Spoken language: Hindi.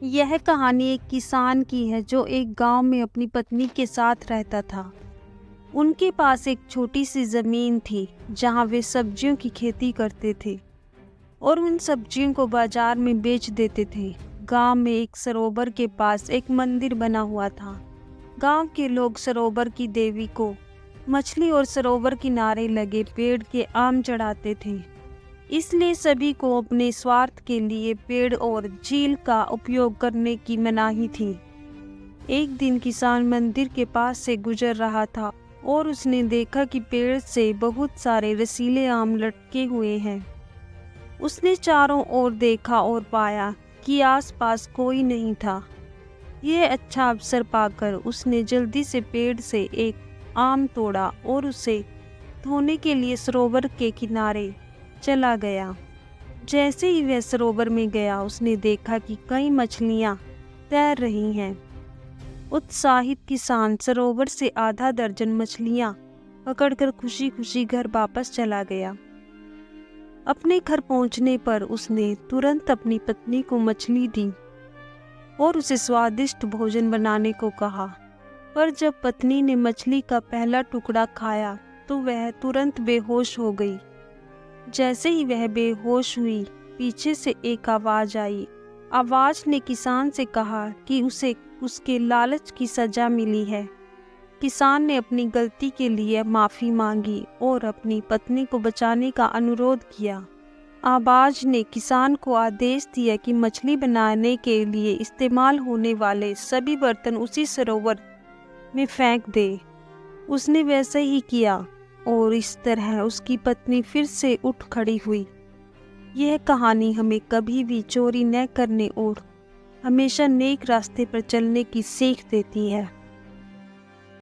यह कहानी एक किसान की है जो एक गांव में अपनी पत्नी के साथ रहता था। उनके पास एक छोटी सी जमीन थी जहां वे सब्जियों की खेती करते थे और उन सब्जियों को बाजार में बेच देते थे। गांव में एक सरोवर के पास एक मंदिर बना हुआ था। गांव के लोग सरोवर की देवी को मछली और सरोवर किनारे लगे पेड़ के आम चढ़ाते थे। इसलिए सभी को अपने स्वार्थ के लिए पेड़ और झील का उपयोग करने की मनाही थी। एक दिन किसान मंदिर के पास से गुजर रहा था और उसने देखा कि पेड़ से बहुत सारे रसीले आम लटके हुए हैं। उसने चारों ओर देखा और पाया कि आसपास कोई नहीं था। यह अच्छा अवसर पाकर उसने जल्दी से पेड़ से एक आम तोड़ा और उसे धोने के लिए सरोवर के किनारे चला गया। जैसे ही वह सरोवर में गया उसने देखा कि कई मछलियां तैर रही हैं। उत्साहित किसान सरोवर से आधा दर्जन मछलियां पकड़कर खुशी खुशी घर वापस चला गया। अपने घर पहुंचने पर उसने तुरंत अपनी पत्नी को मछली दी और उसे स्वादिष्ट भोजन बनाने को कहा। पर जब पत्नी ने मछली का पहला टुकड़ा खाया तो वह तुरंत बेहोश हो गई। जैसे ही वह बेहोश हुई, पीछे से एक आवाज आई। आवाज ने किसान से कहा कि उसे उसके लालच की सजा मिली है। किसान ने अपनी गलती के लिए माफी मांगी और अपनी पत्नी को बचाने का अनुरोध किया। आवाज ने किसान को आदेश दिया कि मछली बनाने के लिए इस्तेमाल होने वाले सभी बर्तन उसी सरोवर में फेंक दे। उसने वैसा ही किया और इस तरह उसकी पत्नी फिर से उठ खड़ी हुई। यह कहानी हमें कभी भी चोरी न करने और हमेशा नेक रास्ते पर चलने की सीख देती है।